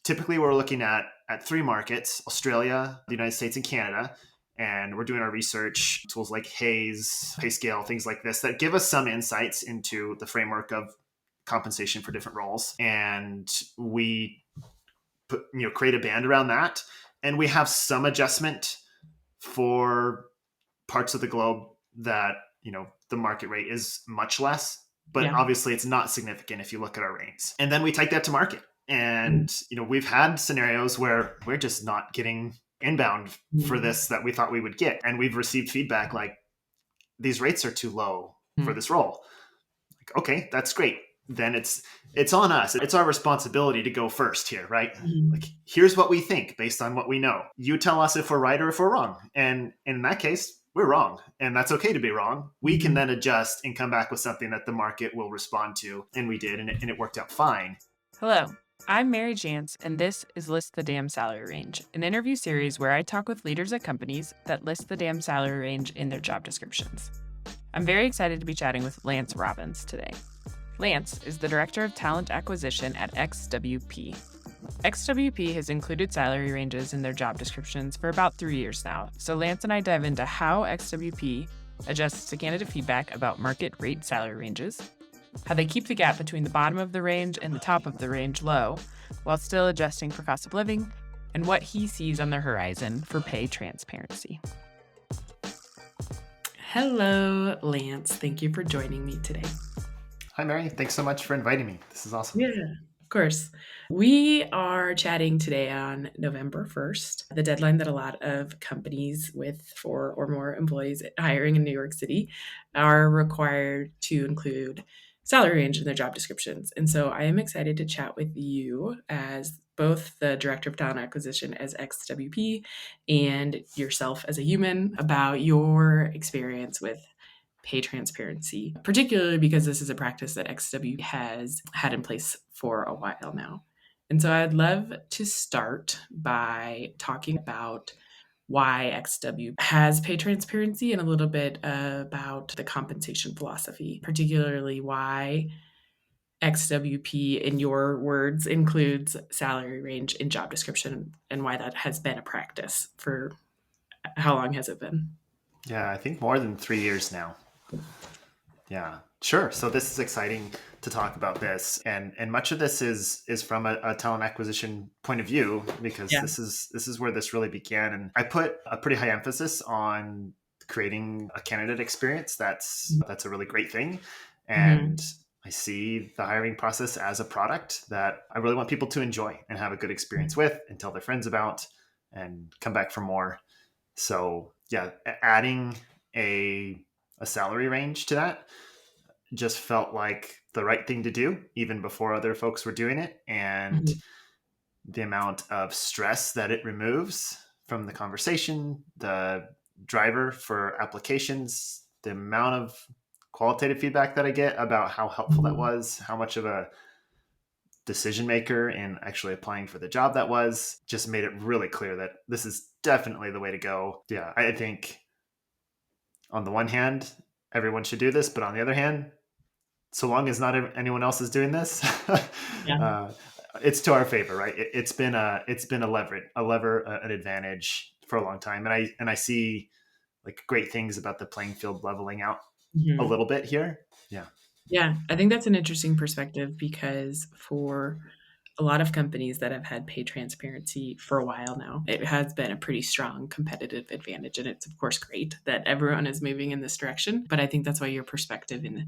typically we're looking at three markets: Australia, the United States, and Canada. And we're doing our research, tools like Hays, PayScale, things like this that give us some insights into the framework of compensation for different roles. And we create a band around that. And we have some adjustment for parts of the globe that, the market rate is much less, but obviously it's not significant if you look at our range. And then we take that to market. And, we've had scenarios where we're just not getting inbound for this that we thought we would get. And we've received feedback like, these rates are too low for this role. Like, okay, that's great. Then it's on us. It's our responsibility to go first here, right? Like, here's what we think based on what we know. You tell us if we're right or if we're wrong. And in that case, we're wrong. And that's okay to be wrong. We can then adjust and come back with something that the market will respond to. And we did, and it worked out fine. Hello, I'm Mary Jantz, and this is List the Damn Salary Range, an interview series where I talk with leaders at companies that list the damn salary range in their job descriptions. I'm very excited to be chatting with Lance Robbins today. Lance is the Director of Talent Acquisition at XWP. XWP has included salary ranges in their job descriptions for about 3 years now, so Lance and I dive into how XWP adjusts to candidate feedback about market rate salary ranges, how they keep the gap between the bottom of the range and the top of the range low, while still adjusting for cost of living, and what he sees on the horizon for pay transparency. Hello, Lance. Thank you for joining me today. Hi, Mary. Thanks so much for inviting me. This is awesome. Yeah, of course. We are chatting today on November 1st, the deadline that a lot of companies with 4 or more employees hiring in New York City are required to include salary range in their job descriptions. And so I am excited to chat with you as both the Director of Talent Acquisition as XWP and yourself as a human about your experience with pay transparency, particularly because this is a practice that XW has had in place for a while now. And so I'd love to start by talking about why XW has pay transparency and a little bit about the compensation philosophy, particularly why XWP, in your words, includes salary range in job description and why that has been a practice for how long has it been? Yeah, I think more than 3 years now. Yeah, sure. So this is exciting to talk about this, and much of this is from a talent acquisition point of view, because this is where this really began. And I put a pretty high emphasis on creating a candidate experience that's a really great thing, and I see the hiring process as a product that I really want people to enjoy and have a good experience with, and tell their friends about, and come back for more. So yeah, adding a salary range to that just felt like the right thing to do, even before other folks were doing it. And the amount of stress that it removes from the conversation, the driver for applications, the amount of qualitative feedback that I get about how helpful that was, how much of a decision maker in actually applying for the job that was, just made it really clear that this is definitely the way to go. Yeah, I think on the one hand, everyone should do this, but on the other hand, so long as not anyone else is doing this, it's to our favor, right? It's been a lever, an advantage for a long time, and I see like great things about the playing field leveling out a little bit here. Yeah, I think that's an interesting perspective because for a lot of companies that have had pay transparency for a while now, it has been a pretty strong competitive advantage. And it's, of course, great that everyone is moving in this direction. But I think that's why your perspective in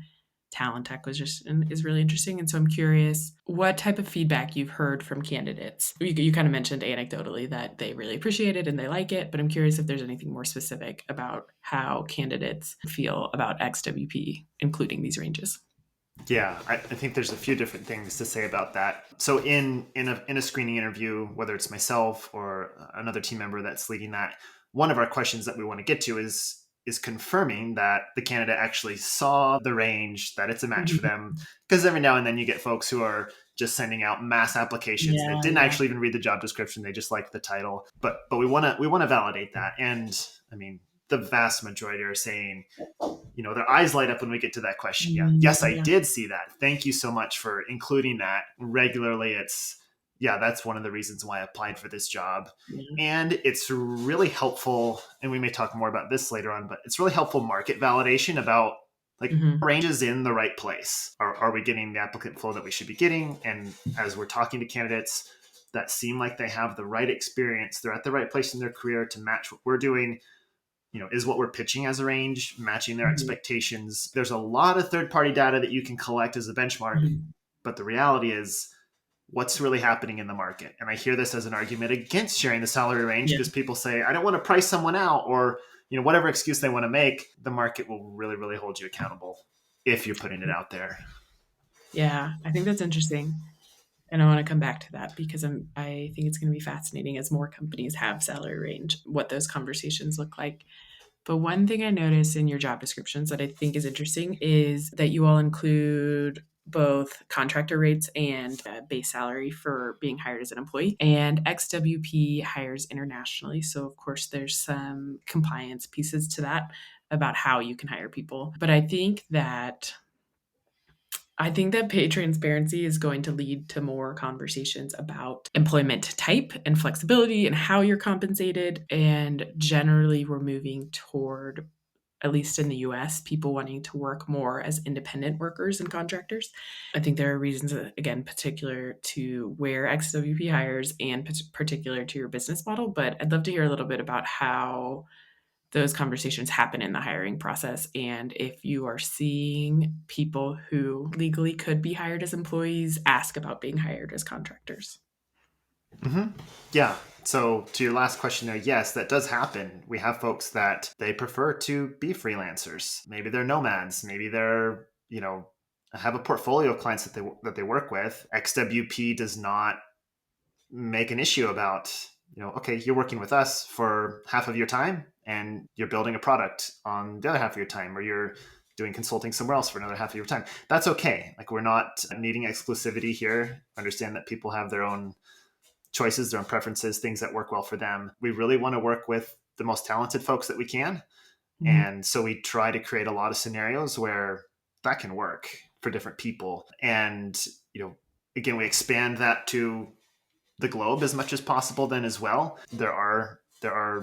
talent acquisition is really interesting. And so I'm curious what type of feedback you've heard from candidates. You kind of mentioned anecdotally that they really appreciate it and they like it, but I'm curious if there's anything more specific about how candidates feel about XWP, including these ranges. Yeah, I think there's a few different things to say about that. So in a screening interview, whether it's myself or another team member that's leading that, one of our questions that we want to get to is confirming that the candidate actually saw the range, that it's a match for them. Because every now and then you get folks who are just sending out mass applications that didn't actually even read the job description. They just liked the title. But we want to validate that. And I mean, the vast majority are saying, their eyes light up when we get to that question. Yeah. Yes, I did see that. Thank you so much for including that. Regularly, it's, yeah, that's one of the reasons why I applied for this job. Yeah. And it's really helpful, and we may talk more about this later on, but it's really helpful market validation about like Hmm. range is in the right place. Are we getting the applicant flow that we should be getting? And as we're talking to candidates that seem like they have the right experience, they're at the right place in their career to match what we're doing. Is what we're pitching as a range matching their Hmm. expectations? There's a lot of third-party data that you can collect as a benchmark, Hmm. but the reality is what's really happening in the market. And I hear this as an argument against sharing the salary range Yeah. because people say, I don't want to price someone out, or, whatever excuse they want to make, the market will really, really hold you accountable if you're putting it out there. Yeah. I think that's interesting. And I want to come back to that because I think it's going to be fascinating as more companies have salary range, what those conversations look like. But one thing I noticed in your job descriptions that I think is interesting is that you all include both contractor rates and base salary for being hired as an employee. And XWP hires internationally. So, of course, there's some compliance pieces to that about how you can hire people. But I think that pay transparency is going to lead to more conversations about employment type and flexibility and how you're compensated. And generally, we're moving toward, at least in the US, people wanting to work more as independent workers and contractors. I think there are reasons, again, particular to where XWP hires and particular to your business model. But I'd love to hear a little bit about how those conversations happen in the hiring process and if you are seeing people who legally could be hired as employees ask about being hired as contractors. Mm-hmm. Yeah. So to your last question there, yes, that does happen. We have folks that they prefer to be freelancers. Maybe they're nomads. Maybe they're, have a portfolio of clients that they work with. XWP does not make an issue about, okay, you're working with us for half of your time and you're building a product on the other half of your time, or you're doing consulting somewhere else for another half of your time. That's okay. Like, we're not needing exclusivity here. Understand that people have their own choices, their own preferences, things that work well for them. We really want to work with the most talented folks that we can. Mhm. And so we try to create a lot of scenarios where that can work for different people. And, again, we expand that to the globe as much as possible then as well. There are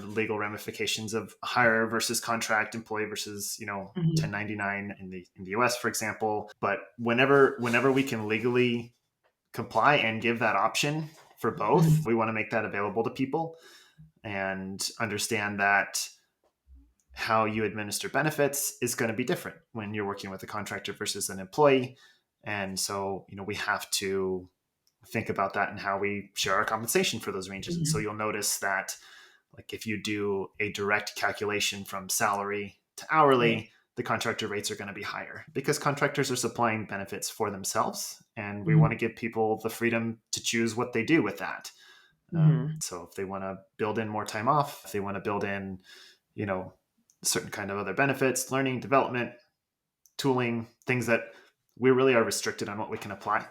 legal ramifications of hire versus contract, employee versus, Mhm. 1099 in the US, for example. But whenever we can legally comply and give that option for both, Mhm. we want to make that available to people and understand that how you administer benefits is going to be different when you're working with a contractor versus an employee. And so, we have to think about that and how we share our compensation for those ranges. And so Mhm. you'll notice that, like, if you do a direct calculation from salary to hourly, Right. the contractor rates are going to be higher because contractors are supplying benefits for themselves. And we want to Mhm. give people the freedom to choose what they do with that. Mhm. So if they want to build in more time off, if they want to build in, you know, certain kind of other benefits, learning, development, tooling, things that we really are restricted on what we can apply,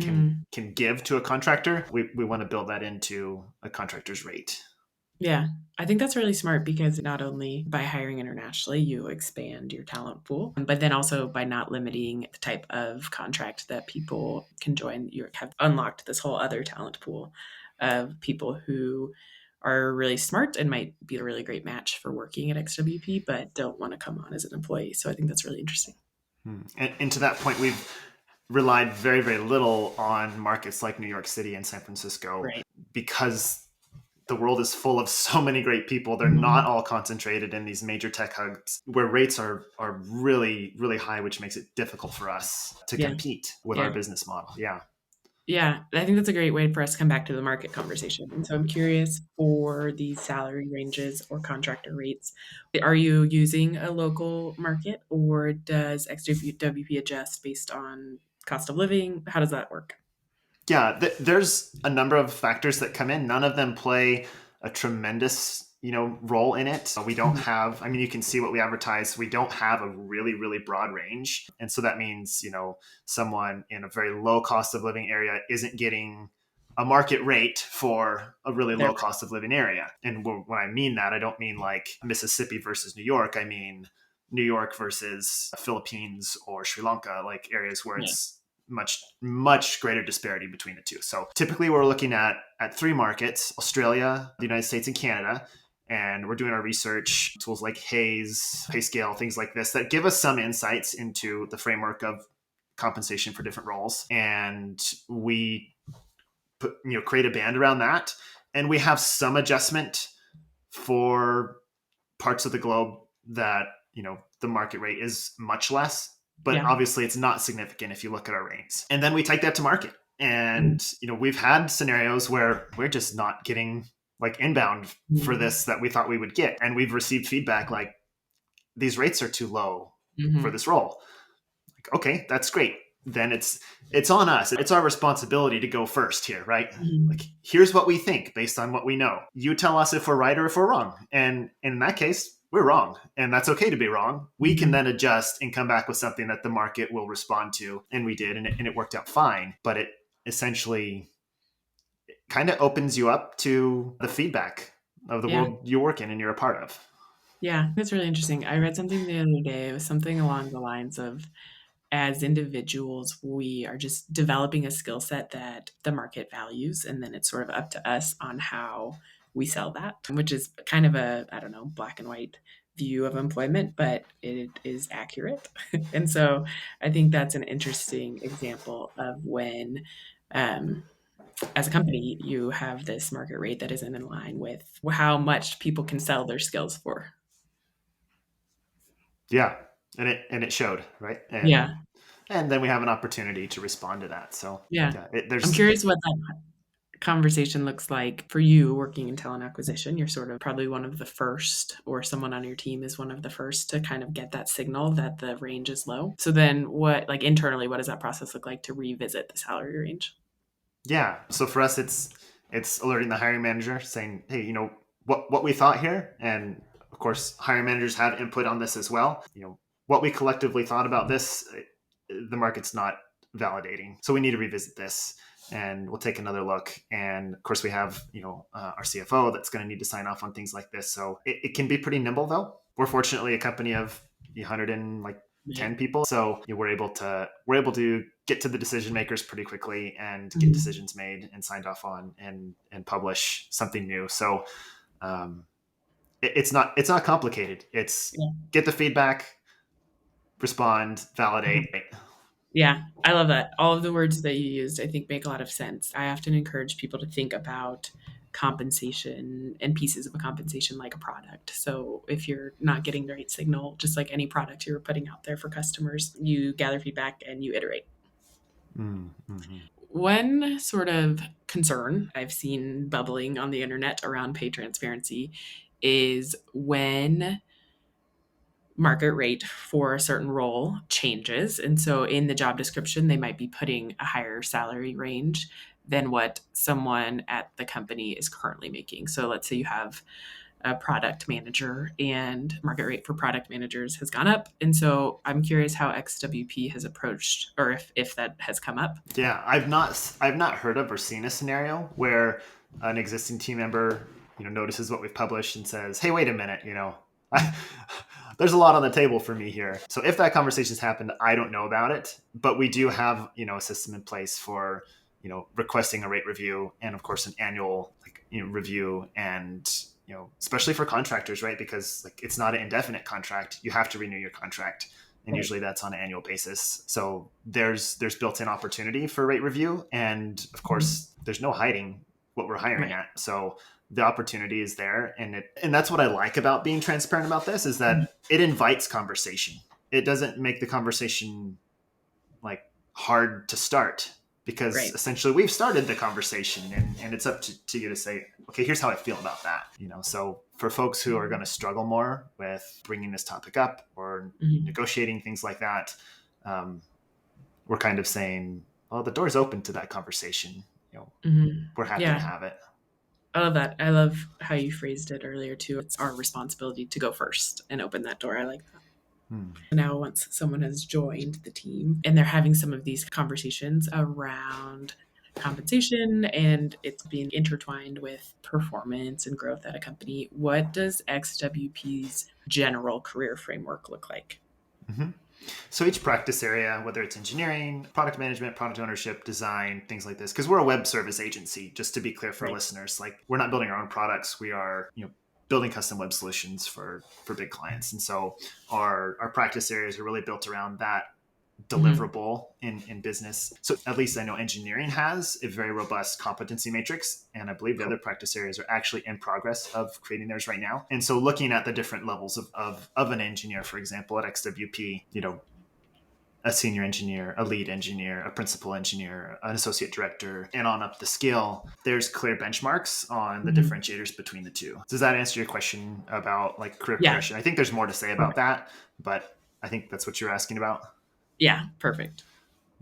can Mhm. can give to a contractor. We want to build that into a contractor's rate. Yeah, I think that's really smart because not only by hiring internationally, you expand your talent pool, but then also by not limiting the type of contract that people can join, you have unlocked this whole other talent pool of people who are really smart and might be a really great match for working at XWP, but don't want to come on as an employee. So I think that's really interesting. And to that point, we've relied very, very little on markets like New York City and San Francisco Right. because the world is full of so many great people. They're not Mhm. all concentrated in these major tech hubs where rates are really, really high, which makes it difficult for us to Yeah. compete with our Yeah. business model. Yeah. Yeah, I think that's a great way for us to come back to the market conversation. And so I'm curious for these salary ranges or contractor rates. Are you using a local market or does XWP adjust based on cost of living? How does that work? Yeah, there's a number of factors that come in. None of them play a tremendous, role in it. We don't Mhm. have, I mean, you can see what we advertise. We don't have a really, really broad range. And so that means, someone in a very low cost of living area isn't getting a market rate for a really There. low cost of living area. And when I mean that, I don't mean like Mississippi versus New York. I mean New York versus Philippines or Sri Lanka, like areas where Yeah. it's much greater disparity between the two. So typically we're looking at three markets: Australia, the United States, and Canada. And we're doing our research tools like Hayes, PayScale, things like this that give us some insights into the framework of compensation for different roles. And we create a band around that. And we have some adjustment for parts of the globe that, the market rate is much less, but Yeah. obviously it's not significant if you look at our rates. And then we take that to market. Mm. And, we've had scenarios where we're just not getting like inbound for Mm. this that we thought we would get. And we've received feedback like, these rates are too low for Mm-hmm. this role. Like, okay, that's great. Then it's on us. It's our responsibility to go first here, right? Mm-hmm. Like, here's what we think based on what we know. You tell us if we're right or if we're wrong. And in that case, we're wrong. And that's okay to be wrong. We can Mm-hmm. then adjust and come back with something that the market will respond to. And we did, and it worked out fine. But it essentially kind of opens you up to the feedback of the Yeah. world you work in and you're a part of. Yeah. That's really interesting. I read something the other day. It was something along the lines of, as individuals, we are just developing a skill set that the market values. And then it's sort of up to us on how we sell that, which is kind of a, I don't know, black and white view of employment, but it is accurate. And so I think that's an interesting example of when, um, as a company, you have this market rate that isn't in line with how much people can sell their skills for. Yeah. And it showed, right? And Yeah. then we have an opportunity to respond to that. So Yeah. yeah, I'm there's curious what that conversation looks like for you working in talent acquisition. You're sort of probably one of the first, or someone on your team is one of the first to kind of get that signal that the range is low. So then what, like internally, what does that process look like to revisit the salary range? yeah. So for us, it's alerting the hiring manager saying, hey, what we thought here, and of course, hiring managers have input on this as well. What we collectively thought about this, the market's not validating, so we need to revisit this. And we'll take another look. And of course, we have our CFO that's going to need to sign off on things like this. So it can be pretty nimble, though. We're fortunately a company of 100 and like Right. 10 people, so we're able to get to the decision makers pretty quickly and get Mhm. decisions made and signed off on and publish something new. So um, it's not complicated. It's Yeah. get the feedback, respond, validate. Yeah, I love that. All of the words that you used, I think, make a lot of sense. I often encourage people to think about compensation and pieces of a compensation like a product. So if you're not getting the right signal, just like any product you're putting out there for customers, you gather feedback and you iterate. Mm-hmm. One sort of concern I've seen bubbling on the internet around pay transparency is when market rate for a certain role changes. And so in the job description, they might be putting a higher salary range than what someone at the company is currently making. So let's say you have a product manager and market rate for product managers has gone up. And so I'm curious how XWP has approached, or if that has come up. Yeah, I've not heard of or seen a scenario where an existing team member notices what we've published and says, "Hey, wait a minute, I, there's a lot on the table for me here." So if that conversation's happened, I don't know about it, but we do have a system in place for requesting a rate review and of course an annual review. And especially for contractors, right? Because like it's not an indefinite contract, you have to renew your contract, and Right. usually that's on an annual basis. So there's built-in opportunity for rate review, and of Mhm. course there's no hiding what we're hiring Right. at. So the opportunity is there, and that's what I like about being transparent about this, is that Mhm. it invites conversation. It doesn't make the conversation like hard to start, because Right. essentially we've started the conversation, and it's up to you to say, okay, here's how I feel about that. So for folks who are going to struggle more with bringing this topic up or Mhm. negotiating things like that, um, we're kind of saying, well, the door's open to that conversation. Mhm. We're happy to Yeah. have it. I love that. I love how you phrased it earlier too. It's our responsibility to go first and open that door. I like that. Hmm. Now, once someone has joined the team and they're having some of these conversations around compensation and it's being intertwined with performance and growth at a company, what does XWP's general career framework look like? Mm-hmm. So each practice area, whether it's engineering, product management, product ownership, design, things like this, because we're a web service agency, just to be clear for Right. listeners, like we're not building our own products. We are, building custom web solutions for big clients. And so our practice areas are really built around that Mhm. deliverable in business. So at least I know engineering has a very robust competency matrix. And I believe the Cool. other practice areas are actually in progress of creating theirs right now. And so looking at the different levels of an engineer, for example, at XWP, a senior engineer, a lead engineer, a principal engineer, an associate director, and on up the scale, there's clear benchmarks on the Mhm. differentiators between the two. Does that answer your question about like career Yeah. progression? I think there's more to say about Perfect. that, but I think that's what you're asking about. Yeah, perfect.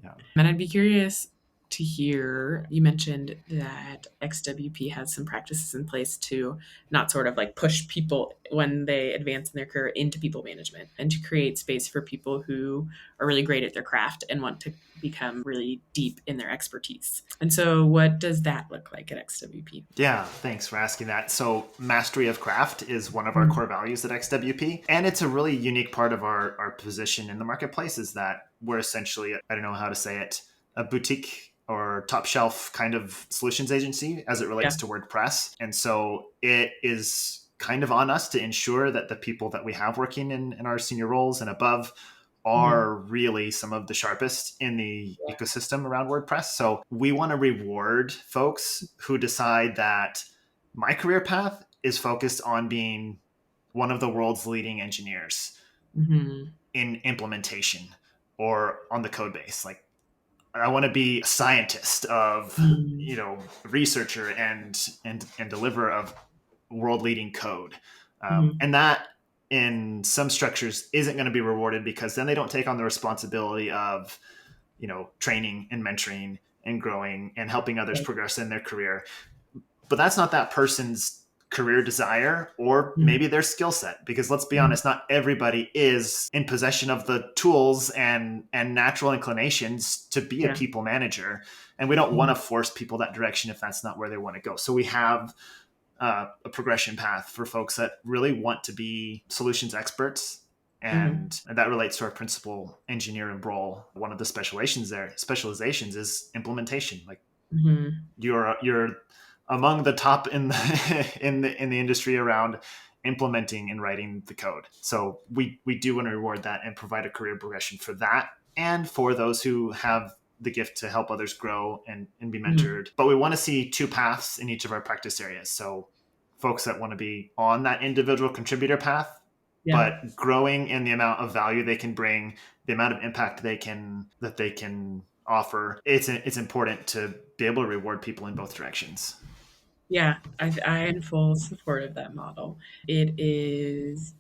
Yeah. And I'd be curious to hear, you mentioned that XWP has some practices in place to not sort of like push people when they advance in their career into people management and to create space for people who are really great at their craft and want to become really deep in their expertise. And so, what does that look like at XWP? Yeah, thanks for asking that. So, mastery of craft is one of our Mm. core values at XWP. And it's a really unique part of our position in the marketplace is that we're essentially, I don't know how to say it, a boutique or top shelf kind of solutions agency as it Yeah. relates to WordPress. And so, it is kind of on us to ensure that the people that we have working in our senior roles and above Mhm. are really some of the sharpest in the Yeah. ecosystem around WordPress. So we want to reward folks who decide that my career path is focused on being one of the world's leading engineers Mhm. in implementation or on the code base. Like I want to be a scientist of, Mhm. researcher and deliverer of world leading code. Mhm. And that in some structures isn't going to be rewarded because then they don't take on the responsibility of, training and mentoring and growing and helping others Right. progress in their career. But that's not that person's career desire or Mhm. maybe their skill set, because let's be Mhm. honest, not everybody is in possession of the tools and natural inclinations to be a Yeah. people manager, and we don't want Mhm. to force people that direction if that's not where they want to go. So we have a progression path for folks that really want to be solutions experts. Mhm. And that relates to our principal engineer and role. One of the specializations is implementation. Like Mhm. you're among the top in the in the industry around implementing and writing the code. So we do want to reward that and provide a career progression for that and for those who have the gift to help others grow and be Mhm. mentored. But we want to see two paths in each of our practice areas. So folks that want to be on that individual contributor path, Yeah. but growing in the amount of value they can bring, the amount of impact they can offer. It's important to be able to reward people in both directions. Yeah, I am full support of that model. It is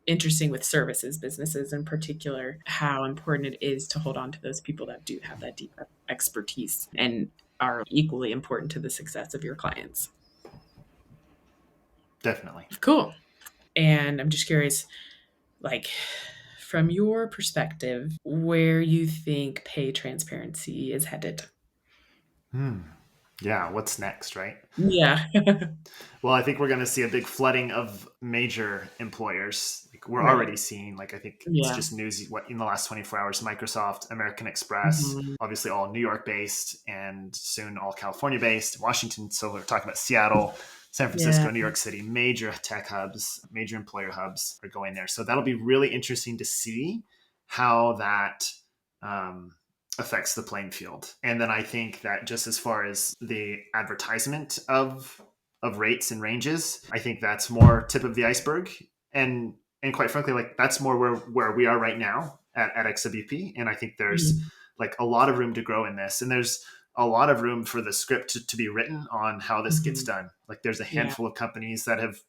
interesting with services businesses in particular, how important it is to hold on to those people that do have that deep expertise and are equally important to the success of your clients. Definitely. Cool. And I'm just curious, like, from your perspective, where you think pay transparency is headed. Hmm. Yeah, what's next, right? Yeah. Well, I think we're going to see a big flooding of major employers. Like we're Right. already seeing, like I think it's Yeah. just news. What in the last 24 hours, Microsoft, American Express, Mhm. obviously all New York based, and soon all California based, Washington. So we're talking about Seattle, San Yeah. Francisco, New York City, major tech hubs, major employer hubs are going there. So that'll be really interesting to see how that um, affects the playing field. And then I think that just as far as the advertisement of rates and ranges, I think that's more tip of the iceberg. And quite frankly, like that's more where we are right now at XWP. And I think there's Mhm. like a lot of room to grow in this. And there's a lot of room for the script to be written on how this gets Mhm. done. Like there's a Yeah. handful of companies that have,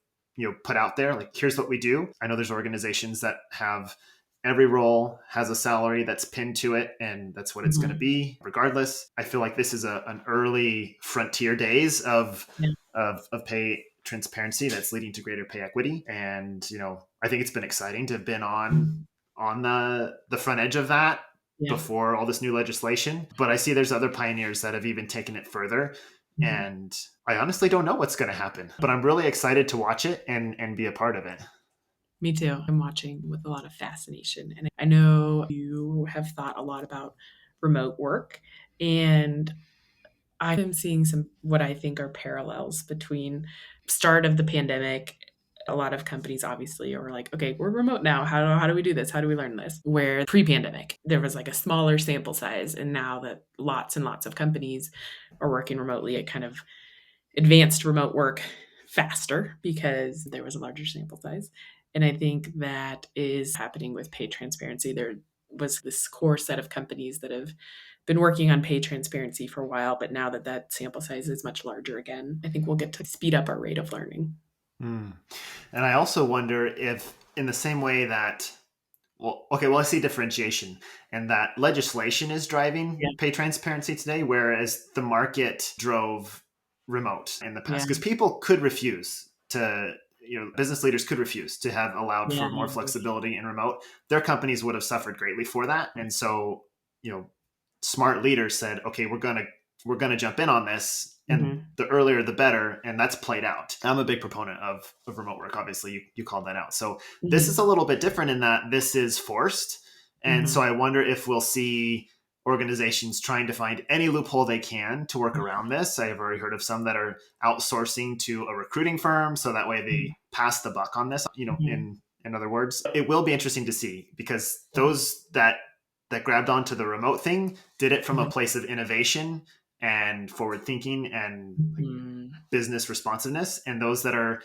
put out there, like, here's what we do. I know there's organizations that have every role has a salary that's pinned to it and that's what it's going to Mhm. be regardless. I feel like this is an early frontier days Yeah. of pay transparency that's leading to greater pay equity. And I think it's been exciting to have been on the front edge of that Yeah. before all this new legislation. But I see there's other pioneers that have even taken it further. Mhm. And I honestly don't know what's going to happen, but I'm really excited to watch it and be a part of it. Me too. I'm watching with a lot of fascination. And I know you have thought a lot about remote work. And I am seeing some what I think are parallels between start of the pandemic. A lot of companies obviously are like, okay, we're remote now. How do we do this? How do we learn this? Where pre-pandemic, there was like a smaller sample size. And now that lots and lots of companies are working remotely, it kind of advanced remote work faster because there was a larger sample size. And I think that is happening with pay transparency. There was this core set of companies that have been working on pay transparency for a while, but now that that sample size is much larger again, I think we'll get to speed up our rate of learning. Mm. And I also wonder if, in the same way that, well, okay, well, I see differentiation, and that legislation is driving Yeah. pay transparency today, whereas the market drove remote in the Yeah. past. Because people could refuse to, business leaders could refuse to have allowed Yeah. for more flexibility in remote. Their companies would have suffered greatly for that. And so, smart leaders said, okay, we're gonna jump in on this, and Hmm. the earlier the better, and that's played out. I'm a big proponent of remote work. Obviously, you called that out. So this is Hmm. a little bit different in that this is forced, and so Hmm. I wonder if we'll see organizations trying to find any loophole they can to work around this. I have already heard of some that are outsourcing to a recruiting firm, so that way they pass the buck on this. Hmm. In other words, it will be interesting to see, because those that grabbed onto the remote thing did it from a place of innovation and forward thinking and like Hmm. business responsiveness. And those that are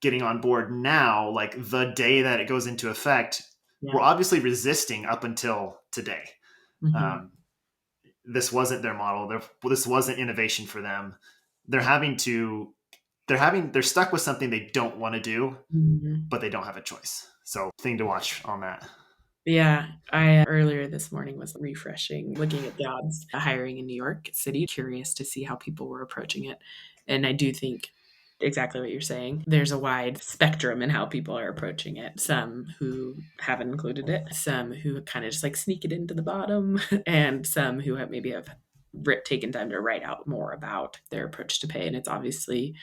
getting on board now, like the day that it goes into effect, Yeah. were obviously resisting up until today. Hmm. Um, this wasn't their model. This wasn't innovation for them. They're having to. They're stuck with something they don't want to do, Hmm. but they don't have a choice. So, thing to watch on that. Yeah, I earlier this morning was refreshing, looking at jobs hiring in New York City, curious to see how people were approaching it. And I do think exactly what you're saying. There's a wide spectrum in how people are approaching it. Some who haven't included it, some who kind of just like sneak it into the bottom, and some who have maybe have taken time to write out more about their approach to pay. And it's obviously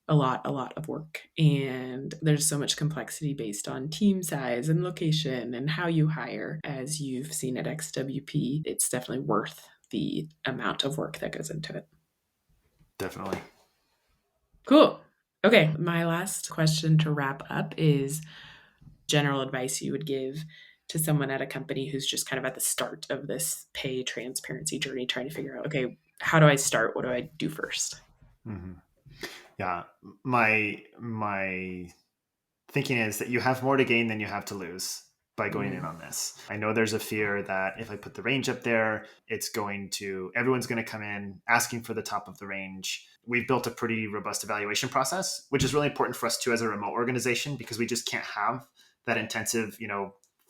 a lot of work. And there's so much complexity based on team size and location and how you hire. As you've seen at XWP, it's definitely worth the amount of work that goes into it. Definitely. Cool. Okay, my last question to wrap up is general advice you would give to someone at a company who's just kind of at the start of this pay transparency journey, trying to figure out, okay, how do I start? What do I do first? Mm-hmm. Yeah, my thinking is that you have more to gain than you have to lose by going in Mm, on this. I know there's a fear that if I put the range up there, everyone's going to come in asking for the top of the range. We've built a pretty robust evaluation process, which is really important for us too as a remote organization, because we just can't have that intensive,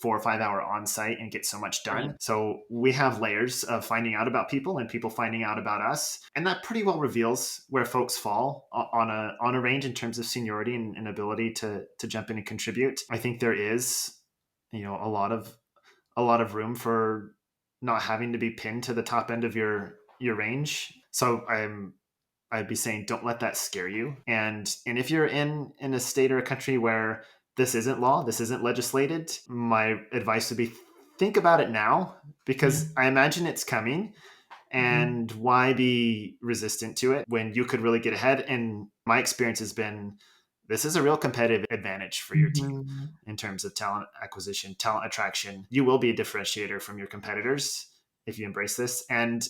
4 or 5 hour on site and get so much right. done. So we have layers of finding out about people and people finding out about us. And that pretty well reveals where folks fall on a range in terms of seniority and ability to jump in and contribute. I think there is, a lot of room for not having to be pinned to the top end of your range. So I'd be saying don't let that scare you. And if you're in a state or a country where this isn't law, this isn't legislated, my advice would be think about it now, Yeah. because I imagine it's coming. Hmm. And why be resistant to it when you could really get ahead? And my experience has been this is a real competitive advantage for your team Hmm. in terms of talent acquisition, talent attraction. You will be a differentiator from your competitors if you embrace this. And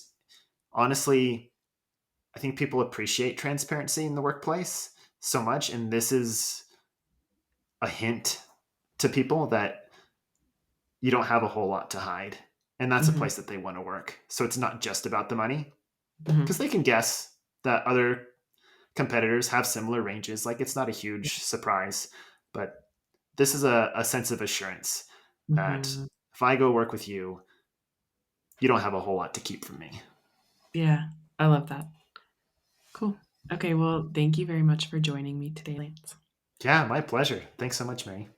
honestly, I think people appreciate transparency in the workplace so much. And this is a hint to people that you don't have a whole lot to hide. And that's a Hmm. place that they want to work. So it's not just about the money, because Hmm. they can guess that other competitors have similar ranges. Like, it's not a huge surprise, but this is a sense of assurance that Hmm. if I go work with you, you don't have a whole lot to keep from me. Yeah, I love that. Cool. Okay, well, thank you very much for joining me today, Lance. Yeah, my pleasure. Thanks so much, Mary.